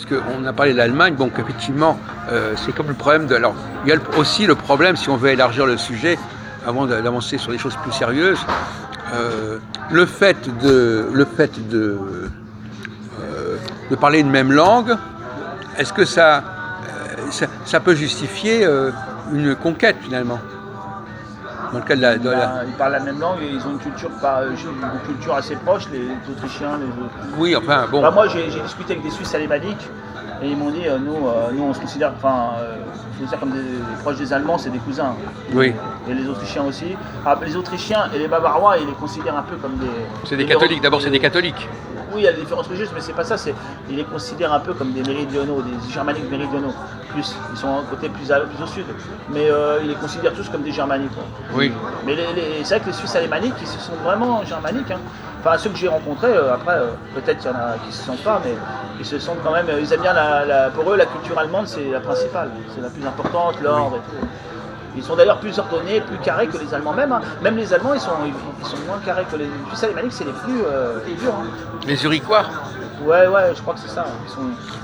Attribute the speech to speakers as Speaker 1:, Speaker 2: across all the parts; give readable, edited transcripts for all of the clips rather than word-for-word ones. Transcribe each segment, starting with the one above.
Speaker 1: qu'on a parlé de l'Allemagne, donc effectivement, c'est comme le problème de... Alors, il y a aussi le problème, si on veut élargir le sujet, avant d'avancer sur des choses plus sérieuses, le fait de parler une même langue, est-ce que ça peut justifier une conquête, finalement? Dans le cas de la...
Speaker 2: Ils parlent la même langue et ils ont une culture assez proche, les Autrichiens,
Speaker 1: Oui, enfin, bon...
Speaker 2: Moi, j'ai discuté avec des Suisses alémaniques et ils m'ont dit, nous on se considère, comme des proches des Allemands, c'est des cousins.
Speaker 1: Oui.
Speaker 2: Et les Autrichiens aussi. Les Autrichiens et les Bavarois, ils les considèrent un peu comme des...
Speaker 1: C'est des catholiques, d'abord c'est des catholiques.
Speaker 2: Oui, il y a des différences religieuses, mais c'est pas ça, ils les considèrent un peu comme des méridionaux, des germaniques méridionaux. Plus, ils sont côté plus au sud, mais ils les considèrent tous comme des germaniques. Quoi.
Speaker 1: Oui.
Speaker 2: Mais c'est vrai que les Suisses alémaniques, ils se sont vraiment germaniques. Hein. Enfin, ceux que j'ai rencontrés, après, peut-être qu'il y en a qui se sentent pas, mais ils se sentent quand même, ils aiment bien pour eux, la culture allemande, c'est la principale, c'est la plus importante, l'ordre et tout. Ils sont d'ailleurs plus ordonnés, plus carrés que les Allemands même. Hein. Même les Allemands, ils sont moins carrés que les Suisses alémaniques, c'est les plus durs. Hein.
Speaker 1: Les Zurichois.
Speaker 2: Ouais, je crois que c'est ça.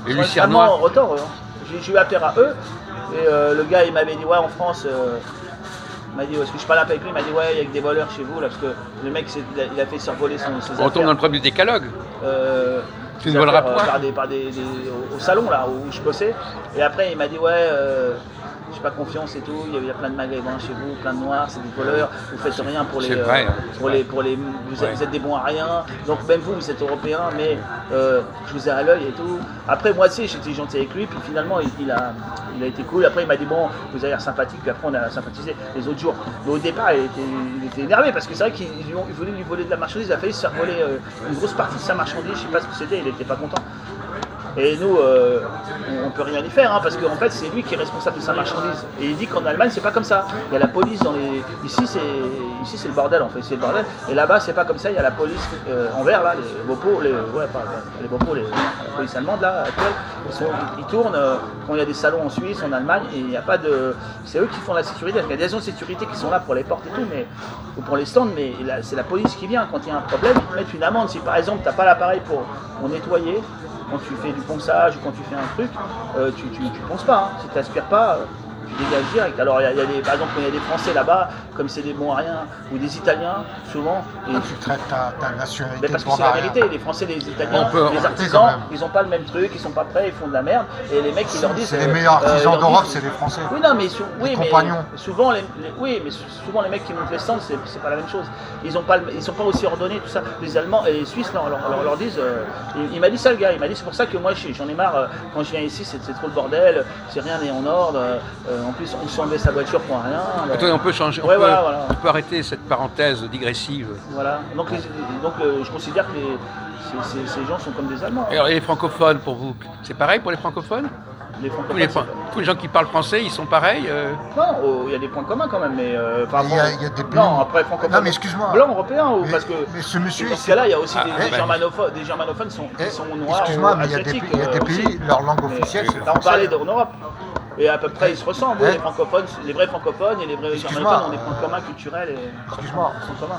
Speaker 1: Les
Speaker 2: sont
Speaker 1: Lucernois.
Speaker 2: en retard. Hein. J'ai eu affaire à eux, et le gars, il m'avait dit, ouais, en France, il m'a dit, est-ce que je parlais un peu avec lui, il m'a dit, ouais, il y a que des voleurs chez vous, là, parce que le mec, il a fait survoler ses affaires.
Speaker 1: On tombe dans le problème du décalogue. Tu ne voleras pas
Speaker 2: au salon, là, où je bossais. Et après, il m'a dit, ouais... j'ai pas confiance et tout, il y a plein de magasins chez vous, plein de noirs, c'est des voleurs, vous faites rien pour les... Vous êtes des bons à rien, donc même vous êtes européens, mais je vous ai à l'œil et tout. Après moi aussi j'étais gentil avec lui, puis finalement il a été cool, après il m'a dit bon, vous avez l'air sympathique, puis après on a sympathisé les autres jours. Mais au départ il était énervé, parce que c'est vrai qu'il voulait lui voler de la marchandise, il a failli se faire voler une grosse partie de sa marchandise, je sais pas ce que c'était, il était pas content. Et nous, on peut rien y faire, hein, parce qu'en fait, c'est lui qui est responsable de sa marchandise. Et il dit qu'en Allemagne, c'est pas comme ça. Il y a la police dans les... Ici, c'est le bordel, en fait, c'est le bordel. Et là-bas, c'est pas comme ça. Il y a la police en vert, là, les Bopos, la police allemande, là, actuelle. Ils tournent quand il y a des salons en Suisse, en Allemagne, et il n'y a pas de... C'est eux qui font la sécurité. Il y a des agents de sécurité qui sont là pour les portes et tout, ou pour les stands, mais c'est la police qui vient. Quand il y a un problème, ils te mettent une amende. Si par exemple, tu n'as pas l'appareil pour nettoyer, quand tu fais du ponçage ou quand tu fais un truc, tu ponces pas. Hein. Si tu n'aspires pas, tu dégages direct. Alors, par exemple, quand il y a des Français là-bas, comme c'est des bons à rien, ou des Italiens, souvent.
Speaker 3: Tu traites ta nationalité.
Speaker 2: Mais parce que c'est la vérité, les Français, les Italiens, les artisans, ils n'ont pas le même truc, ils sont pas prêts, ils font de la merde. Et les mecs, ils leur disent.
Speaker 3: C'est les meilleurs artisans d'Europe, c'est les Français.
Speaker 2: Oui, non, mais
Speaker 3: compagnons.
Speaker 2: Souvent, souvent, les mecs qui montent les stands, c'est pas la même chose. Ils sont pas aussi ordonnés, tout ça. Les Allemands et les Suisses, leur disent. Il m'a dit ça, le gars. Il m'a dit, c'est pour ça que moi, j'en ai marre. Quand je viens ici, c'est trop le bordel. C'est rien n'est en ordre. En plus, on s'enlevait sa voiture pour rien.
Speaker 1: Attendez, on peut changer. On peut arrêter cette parenthèse digressive.
Speaker 2: Voilà. Donc, je considère que ces gens sont comme des Allemands.
Speaker 1: Alors, et les francophones, pour vous, c'est pareil pour les francophones? Tous les gens qui parlent français, ils sont pareils
Speaker 2: Non, il y a des points communs quand même, mais...
Speaker 3: il y a des pays...
Speaker 2: Non, après, francophones...
Speaker 3: Non, mais excuse-moi.
Speaker 2: Blancs, européens, parce que...
Speaker 3: Mais ce monsieur...
Speaker 2: Dans ce cas-là, il y a aussi des germanophones qui sont noirs.
Speaker 3: Excuse-moi, mais il y a des pays, leur langue officielle, c'est le français.
Speaker 2: On parlait d'en Europe. Et à peu près, ils se ressemblent. Les francophones, les vrais francophones et les vrais germanophones ont des points communs culturels.
Speaker 3: Excuse-moi,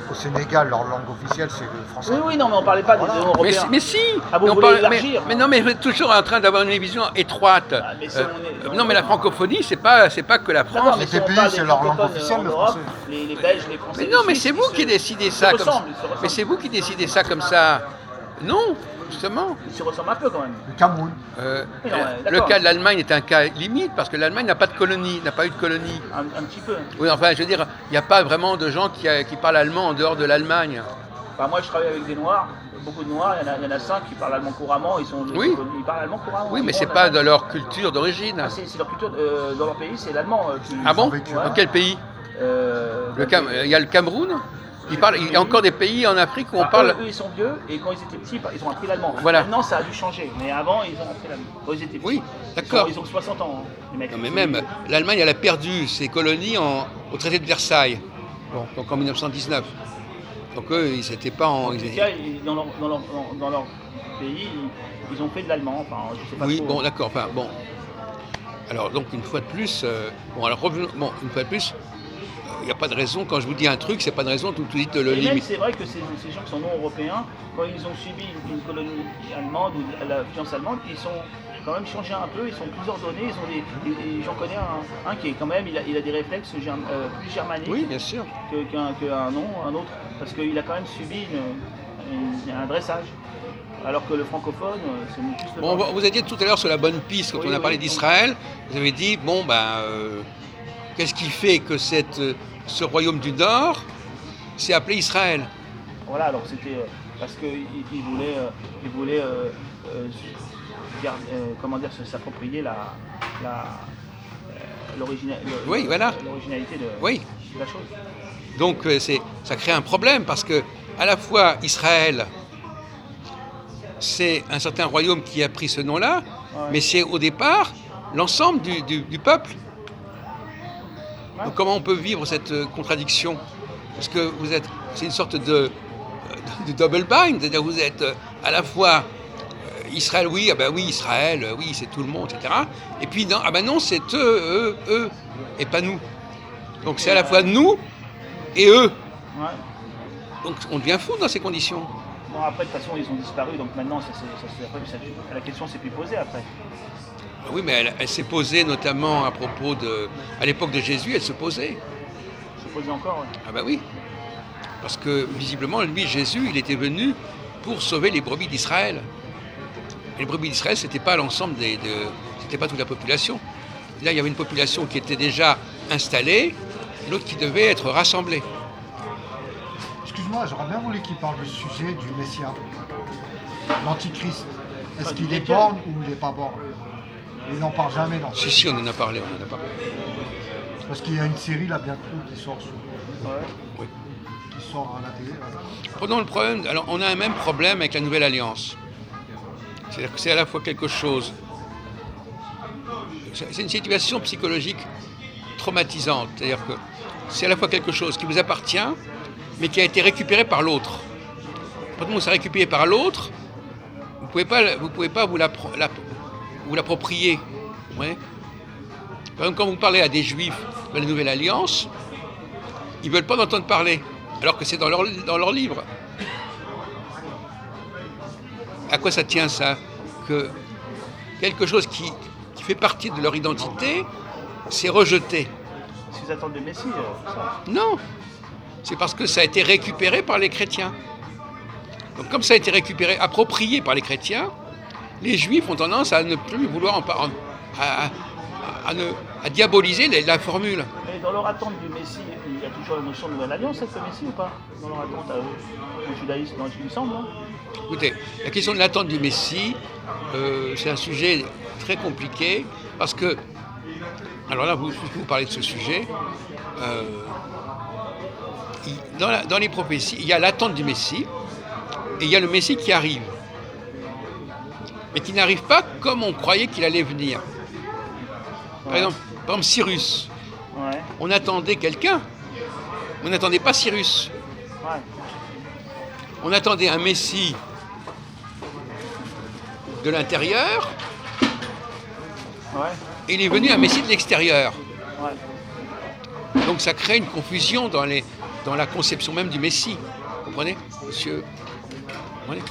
Speaker 3: au Sénégal, leur langue officielle, c'est le français.
Speaker 2: Oui, non, mais on ne parlait pas des européens.
Speaker 1: Mais si
Speaker 2: vous voulez élargir.
Speaker 1: Mais non, mais vous êtes toujours en train d'avoir une vision étroite. Non, mais la francophonie, c'est pas que la France.
Speaker 3: Les pays, c'est leur langue officielle, le français.
Speaker 2: Les Belges, les Français.
Speaker 1: Mais non, mais c'est vous qui décidez ça comme ça. Mais c'est vous qui décidez ça comme ça. Non, justement.
Speaker 2: Ils se ressemblent un peu quand même.
Speaker 3: Le Cameroun.
Speaker 1: Le cas de l'Allemagne est un cas limite parce que l'Allemagne n'a pas de colonie, n'a pas eu de colonie.
Speaker 2: Un petit peu.
Speaker 1: Oui, enfin, je veux dire, il n'y a pas vraiment de gens qui parlent allemand en dehors de l'Allemagne.
Speaker 2: Enfin, moi, je travaille avec des Noirs, beaucoup de Noirs. Il y en a 5 qui parlent allemand couramment. Ils parlent allemand couramment.
Speaker 1: Oui, mais c'est pas de leur culture d'origine.
Speaker 2: C'est leur culture. Dans leur pays, c'est l'allemand.
Speaker 1: Ah bon? Dans quel pays? Il y a le Cameroun. Il y a encore des pays en Afrique où on parle...
Speaker 2: Eux, ils sont vieux, et quand ils étaient petits, ils ont appris l'allemand.
Speaker 1: Voilà.
Speaker 2: Maintenant, ça a dû changer, mais avant, ils ont appris l'allemand. Quand ils étaient petits.
Speaker 1: Oui, d'accord.
Speaker 2: Ils ont 60 ans, hein, les mecs.
Speaker 1: Non, mais même, l'Allemagne, elle a perdu ses colonies au traité de Versailles, donc en 1919. Donc eux, ils n'étaient pas en...
Speaker 2: En tout cas, dans leur pays, ils ont fait de l'allemand, enfin, je sais pas
Speaker 1: oui,
Speaker 2: trop.
Speaker 1: bon, d'accord, enfin, bon. Alors, donc, une fois de plus, il n'y a pas de raison, quand je vous dis un truc, c'est pas de raison tout de suite le limite.
Speaker 2: C'est vrai que ces gens qui sont non européens, quand ils ont subi une colonie allemande ou l'influence allemande, quand même changé un peu, ils sont plus ordonnés, ils ont j'en connais un qui est quand même, il a des réflexes plus germaniques
Speaker 1: Oui, bien sûr.
Speaker 2: un autre, parce qu'il a quand même subi un dressage. Alors que le francophone, c'est juste
Speaker 1: Bon, vous étiez tout à l'heure sur la bonne piste quand on a parlé d'Israël. Vous avez dit, qu'est-ce qui fait que ce royaume du Nord s'est appelé Israël?
Speaker 2: Voilà, alors c'était parce qu'il voulait s'approprier l'originalité de la chose.
Speaker 1: Donc ça crée un problème parce que à la fois Israël, c'est un certain royaume qui a pris ce nom-là, mais c'est au départ l'ensemble du peuple. Donc comment on peut vivre cette contradiction? Parce que c'est une sorte de double bind, c'est-à-dire vous êtes à la fois Israël, Israël, oui, c'est tout le monde, etc. Et puis non, c'est eux, et pas nous. Donc c'est à la fois nous et eux.
Speaker 2: Ouais.
Speaker 1: Donc on devient fou dans ces conditions.
Speaker 2: Bon, après, de toute façon, ils ont disparu, donc maintenant, la question s'est plus posée après.
Speaker 1: Oui, mais elle s'est posée notamment à l'époque de Jésus, elle se posait.
Speaker 2: Se posait encore, oui.
Speaker 1: Ah bah oui. Parce que visiblement, lui, Jésus, il était venu pour sauver les brebis d'Israël. Et les brebis d'Israël, c'était pas l'ensemble c'était pas toute la population. Là, il y avait une population qui était déjà installée, l'autre qui devait être rassemblée.
Speaker 3: Excuse-moi, j'aurais bien voulu qu'il parle du sujet du Messia, l'Antichrist. Est-ce qu'il est born ou il n'est pas born? Il n'en parle jamais dans ce
Speaker 1: Si, on en a parlé.
Speaker 3: Parce qu'il y a une série là bientôt qui sort
Speaker 1: Oui.
Speaker 3: Qui sort à la télé.
Speaker 1: Prenons le problème. Alors, on a un même problème avec la Nouvelle Alliance. C'est-à-dire que c'est à la fois quelque chose. C'est une situation psychologique traumatisante. C'est-à-dire que c'est à la fois quelque chose qui vous appartient, mais qui a été récupéré par l'autre. Quand on s'est récupéré par l'autre, vous pouvez pas vous l'approprier. Ouais. Par exemple, quand vous parlez à des Juifs de la Nouvelle Alliance, ils ne veulent pas en entendre parler, alors que c'est dans leur livre. À quoi ça tient ça? Que quelque chose qui fait partie de leur identité, c'est rejeté.
Speaker 2: Parce qu'ils attendent le Messie, ça.
Speaker 1: Non, c'est parce que ça a été récupéré par les chrétiens. Donc comme ça a été récupéré, approprié par les chrétiens, les Juifs ont tendance à ne plus vouloir à diaboliser la formule.
Speaker 2: Mais dans leur attente du Messie, il y a toujours la notion de Nouvelle Alliance avec le Messie ou pas? Dans leur attente à eux, au judaïsme, il me semble. Hein.
Speaker 1: Écoutez, la question de l'attente du Messie, c'est un sujet très compliqué parce que, alors là, vous parlez de ce sujet, dans les prophéties, il y a l'attente du Messie et il y a le Messie qui arrive. Mais qui n'arrive pas comme on croyait qu'il allait venir. Par exemple, Cyrus.
Speaker 2: Ouais.
Speaker 1: On attendait quelqu'un. On n'attendait pas Cyrus.
Speaker 2: Ouais.
Speaker 1: On attendait un Messie de l'intérieur.
Speaker 2: Ouais.
Speaker 1: Et il est venu un Messie de l'extérieur.
Speaker 2: Ouais.
Speaker 1: Donc ça crée une confusion dans la conception même du Messie. Vous comprenez, monsieur? Vous comprenez?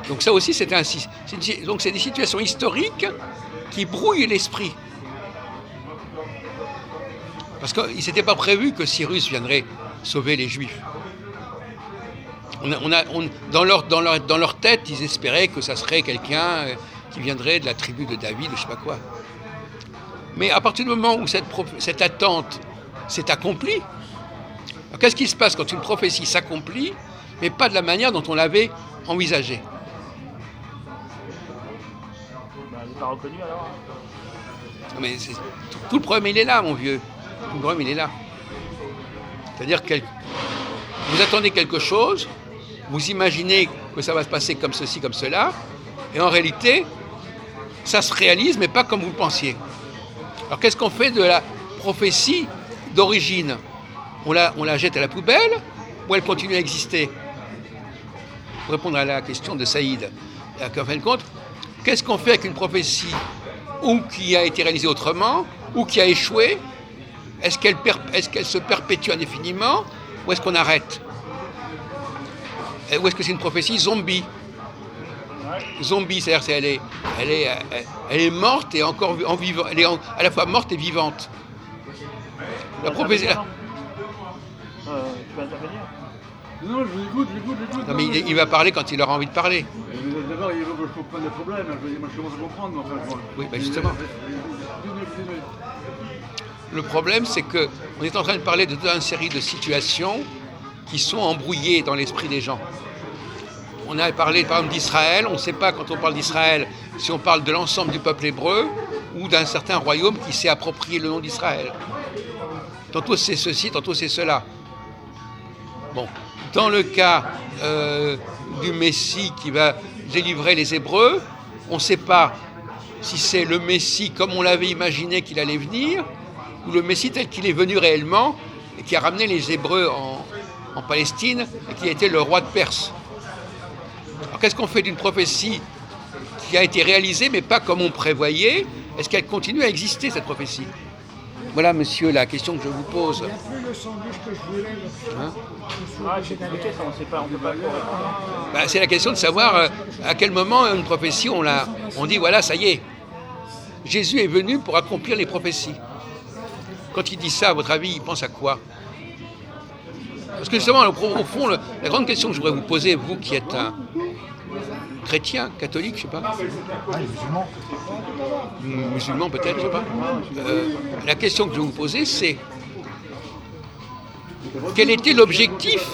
Speaker 1: Donc ça aussi, c'est des situations historiques qui brouillent l'esprit. Parce qu'il ne s'était pas prévu que Cyrus viendrait sauver les Juifs. Dans leur tête, ils espéraient que ça serait quelqu'un qui viendrait de la tribu de David, je ne sais pas quoi. Mais à partir du moment où cette attente s'est accomplie, qu'est-ce qui se passe quand une prophétie s'accomplit, mais pas de la manière dont on l'avait envisagée?
Speaker 2: Il n'est pas reconnu alors.
Speaker 1: Mais tout le problème, il est là, mon vieux. Tout le problème, il est là. C'est-à-dire que vous attendez quelque chose, vous imaginez que ça va se passer comme ceci, comme cela, et en réalité, ça se réalise, mais pas comme vous le pensiez. Alors qu'est-ce qu'on fait de la prophétie d'origine? On la jette à la poubelle ou elle continue à exister? Pour répondre à la question de Saïd, en fin de compte, qu'est-ce qu'on fait avec une prophétie ou qui a été réalisée autrement, ou qui a échoué? Est-ce qu'elle se perpétue indéfiniment, ou est-ce qu'on arrête? Ou est-ce que c'est une prophétie zombie?
Speaker 2: Ouais,
Speaker 1: zombie, c'est-à-dire elle est morte et encore en vivant, elle est à la fois morte et vivante. La prophétie.
Speaker 2: Tu peux intervenir?
Speaker 4: Non, je vous écoute.
Speaker 1: Non, mais il va parler quand il aura envie de parler.
Speaker 4: D'abord, il faut prendre des problèmes. Moi, je commence à comprendre, mais enfin,
Speaker 1: Oui, ben justement. Le problème, c'est qu'on est en train de parler de toute une série de situations qui sont embrouillées dans l'esprit des gens. On a parlé par exemple d'Israël, on ne sait pas quand on parle d'Israël si on parle de l'ensemble du peuple hébreu ou d'un certain royaume qui s'est approprié le nom d'Israël. Tantôt c'est ceci, tantôt c'est cela. Bon, dans le cas du Messie qui va délivrer les Hébreux, on ne sait pas si c'est le Messie comme on l'avait imaginé qu'il allait venir, ou le Messie tel qu'il est venu réellement, et qui a ramené les Hébreux en Palestine, et qui a été le roi de Perse. Alors qu'est-ce qu'on fait d'une prophétie qui a été réalisée, mais pas comme on prévoyait? Est-ce qu'elle continue à exister, cette prophétie? Voilà, monsieur, la question que je vous pose.
Speaker 5: Il n'y a plus le sandwich que je voulais.
Speaker 1: Hein?
Speaker 2: J'ai compliqué ça, on ne peut pas trop répondre.
Speaker 1: Ben, c'est la question de savoir à quel moment une prophétie, on dit voilà, ça y est. Jésus est venu pour accomplir les prophéties. Quand il dit ça, à votre avis, il pense à quoi? Parce que justement, au fond, la grande question que je voudrais vous poser, vous qui êtes un chrétien, catholique, je ne sais pas. Musulman peut-être, je ne sais pas. La question que je vais vous poser, c'est quel était l'objectif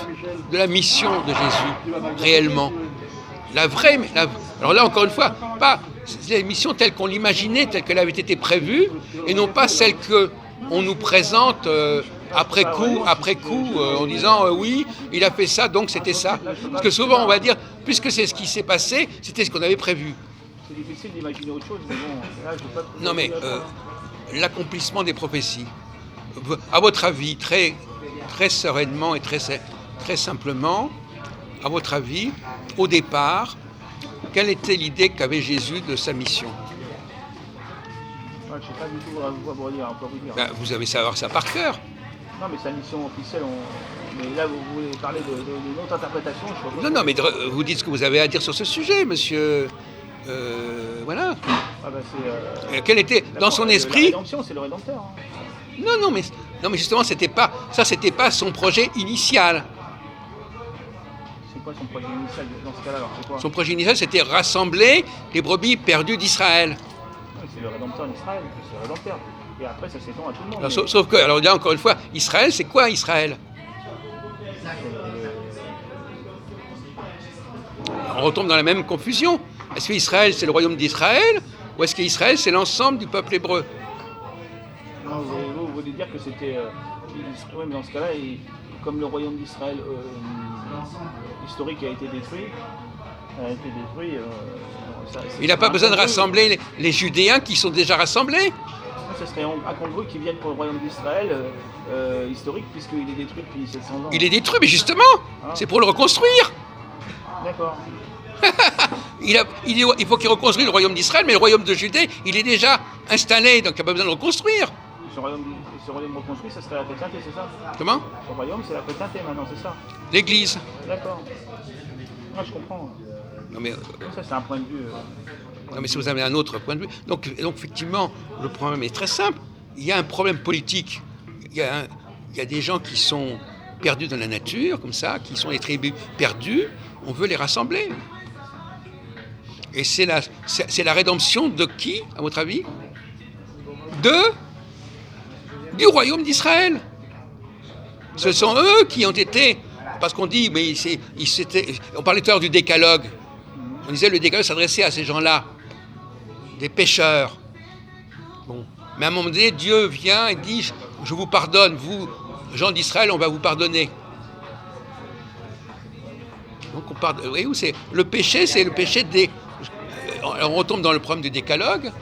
Speaker 1: de la mission de Jésus, réellement? Alors là, encore une fois, pas la mission telle qu'on l'imaginait, telle qu'elle avait été prévue, et non pas celle qu'on nous présente après coup, en disant oui, il a fait ça, donc c'était ça. Parce que souvent, on va dire, puisque c'est ce qui s'est passé, c'était ce qu'on avait prévu.
Speaker 2: C'est difficile d'imaginer autre chose, mais bon, là, je pas...
Speaker 1: Non, mais l'accomplissement des prophéties, à votre avis, très sereinement et très simplement, à votre avis, au départ, quelle était l'idée qu'avait Jésus de sa mission?
Speaker 2: Je ne sais pas du tout vous dire, encore vous dire.
Speaker 1: Ben, vous avez savoir ça par cœur.
Speaker 2: Non, mais sa mission officielle, mais là, vous voulez parler d'une autre interprétation.
Speaker 1: Non, mais vous dites ce que vous avez à dire sur ce sujet, monsieur. Voilà.
Speaker 2: Ah bah
Speaker 1: quel était, dans son esprit...
Speaker 2: La rédemption, c'est le Rédempteur. Hein.
Speaker 1: Non, mais justement, c'était pas son projet initial.
Speaker 2: C'est quoi son projet initial dans ce cas-là, alors? C'est quoi?
Speaker 1: Son projet initial, c'était rassembler les brebis perdues d'Israël.
Speaker 2: Oui, c'est le Rédempteur d'Israël, c'est le Rédempteur. Et après, ça s'étend à tout le monde.
Speaker 1: Alors, sauf que, alors là, encore une fois, Israël, c'est quoi Israël? On retombe dans la même confusion. Est-ce qu'Israël, c'est le royaume d'Israël? Ou est-ce qu'Israël, c'est l'ensemble du peuple hébreu?
Speaker 2: Non, vous voulez dire que c'était... oui, mais dans ce cas-là, comme le royaume d'Israël historique a été détruit,
Speaker 1: il n'a pas besoin de rassembler les Judéens qui sont déjà rassemblés.
Speaker 2: Ça serait incongru qu'ils viennent pour le royaume d'Israël historique, puisqu'il est détruit depuis 700 ans.
Speaker 1: Il est détruit, mais justement, c'est pour le reconstruire.
Speaker 2: D'accord.
Speaker 1: Il faut qu'il reconstruise le royaume d'Israël, mais le royaume de Judée, il est déjà installé, donc il n'y a pas besoin de reconstruire.
Speaker 2: Ce royaume reconstruit, ça serait la chrétienté, c'est ça?
Speaker 1: Comment?
Speaker 2: Ce royaume, c'est la chrétienté maintenant, c'est ça?
Speaker 1: L'Église.
Speaker 2: D'accord. Moi, je comprends.
Speaker 1: Non, mais,
Speaker 2: ça, c'est un point de vue...
Speaker 1: Non, mais si vous avez un autre point de vue... Donc effectivement, le problème est très simple. Il y a un problème politique. Il y a des gens qui sont perdus dans la nature, comme ça, qui sont les tribus perdues. On veut les rassembler. Et c'est la rédemption de qui, à votre avis? Du royaume d'Israël. Ce sont eux qui ont été... Parce qu'on dit, mais on parlait tout à l'heure du décalogue. On disait le décalogue s'adressait à ces gens-là, des pécheurs. Bon. Mais à un moment donné, Dieu vient et dit, je vous pardonne, vous, gens d'Israël, on va vous pardonner. Donc on pardonne. Vous voyez, le péché, c'est le péché des... On retombe dans le problème du décalogue.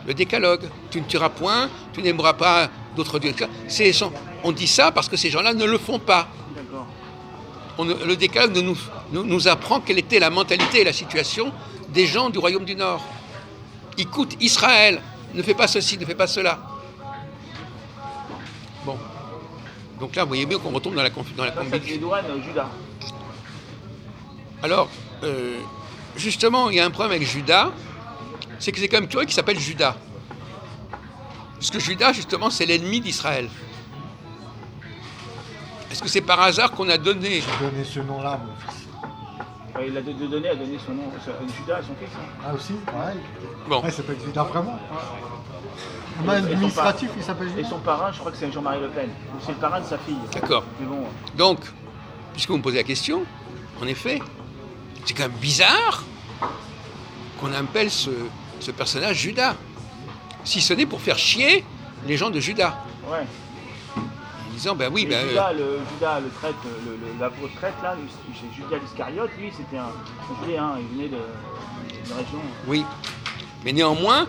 Speaker 1: Le décalogue. Tu ne tueras point, tu n'aimeras pas d'autres dieux. On dit ça parce que ces gens-là ne le font pas. Le décalogue nous apprend quelle était la mentalité et la situation des gens du royaume du Nord. Écoute, Israël, ne fais pas ceci, ne fais pas cela. Bon. Donc là, vous voyez bien qu'on retombe dans la confusion.
Speaker 2: Ça dédouane Judas.
Speaker 1: Alors, justement, il y a un problème avec Judas, c'est que c'est quand même curieux qu'il s'appelle Judas. Parce que Judas, justement, c'est l'ennemi d'Israël. Est-ce que c'est par hasard qu'on a donné...
Speaker 3: J'ai donné ce nom-là, mon fils.
Speaker 2: Il a donné son nom, Judas à son fils. Hein.
Speaker 3: Ah aussi, ouais.
Speaker 1: Bon.
Speaker 3: Ouais, il s'appelle Judas vraiment. Même administratif, il s'appelle
Speaker 2: Et
Speaker 3: Judas.
Speaker 2: son parrain, je crois que c'est Jean-Marie Le Pen. Ou c'est le parrain de sa fille.
Speaker 1: D'accord.
Speaker 2: Mais bon.
Speaker 1: Donc, puisque vous me posez la question, en effet, c'est quand même bizarre qu'on appelle ce personnage Judas. Si ce n'est pour faire chier les gens de Judas.
Speaker 2: Ouais.
Speaker 1: En disant, ben oui, ben...
Speaker 2: Judas, le traître, l'apôtre traître, là, Judas l'Iscariote, lui, c'était un Judéen, il venait de région.
Speaker 1: Oui. Mais néanmoins,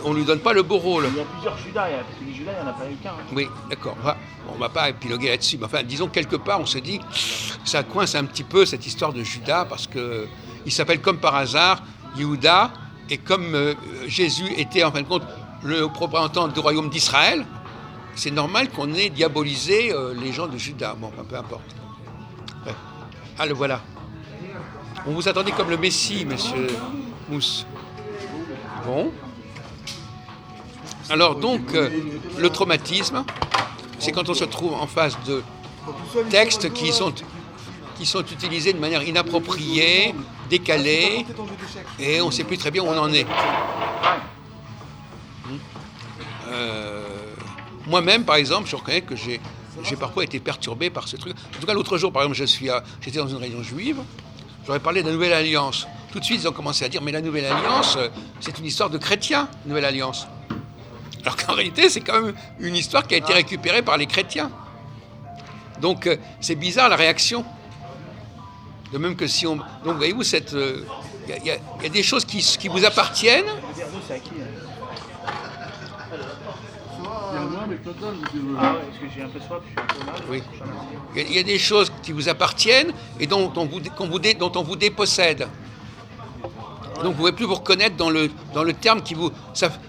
Speaker 1: on ne lui donne pas le beau rôle.
Speaker 2: Il y a plusieurs Judas, parce que les Judas, il n'y en a pas eu qu'un. Hein.
Speaker 1: Oui, d'accord. On ne va pas épiloguer là-dessus. Mais enfin, disons quelque part, on se dit que ça coince un petit peu cette histoire de Judas, parce qu'il s'appelle comme par hasard Yehuda, et comme Jésus était en fin de compte le représentant du royaume d'Israël, c'est normal qu'on ait diabolisé les gens de Juda. Bon, peu importe. Ouais. Ah, le voilà. On vous attendait comme le Messie, monsieur Mousse. Bon. Alors donc, le traumatisme, c'est quand on se trouve en face de textes qui sont utilisés de manière inappropriée, décalée, et on ne sait plus très bien où on en est. Moi-même, par exemple, je reconnais que j'ai parfois été perturbé par ce truc. En tout cas, l'autre jour, par exemple, j'étais dans une réunion juive, j'aurais parlé de la Nouvelle Alliance. Tout de suite, ils ont commencé à dire, mais la Nouvelle Alliance, c'est une histoire de chrétiens, Nouvelle Alliance. Alors qu'en réalité, c'est quand même une histoire qui a été récupérée par les chrétiens. Donc, c'est bizarre la réaction. De même que si on... Donc, voyez-vous, il y a des choses qui vous appartiennent.
Speaker 2: C'est à qui
Speaker 4: Il y a moi, mais total, je veux.
Speaker 2: Ah ouais, parce que j'ai un peu soif, je suis un peu mal.
Speaker 1: Oui. Il y a des choses qui vous appartiennent et dont on vous dépossède. Donc vous ne pouvez plus vous reconnaître dans le terme qui vous...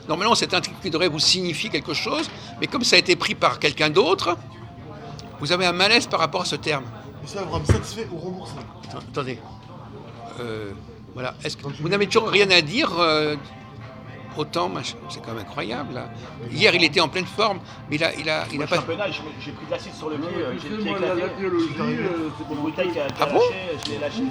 Speaker 1: normalement, c'est un truc qui devrait vous signifier quelque chose, mais comme ça a été pris par quelqu'un d'autre, vous avez un malaise par rapport à ce terme.
Speaker 6: Et ça va me satisfait ou remboursé.
Speaker 1: Attendez. Voilà. Est-ce que vous n'avez toujours rien à dire autant, c'est quand même incroyable. Là. Hier, il était en pleine forme, mais il a pas...
Speaker 2: Championnat, j'ai pris de l'acide sur le pied, j'ai le pied
Speaker 4: Moi, la
Speaker 2: éclaté.
Speaker 4: théologie, c'est
Speaker 2: Une bouteille qui a
Speaker 1: Ah bon
Speaker 2: lâché, je l'ai lâché.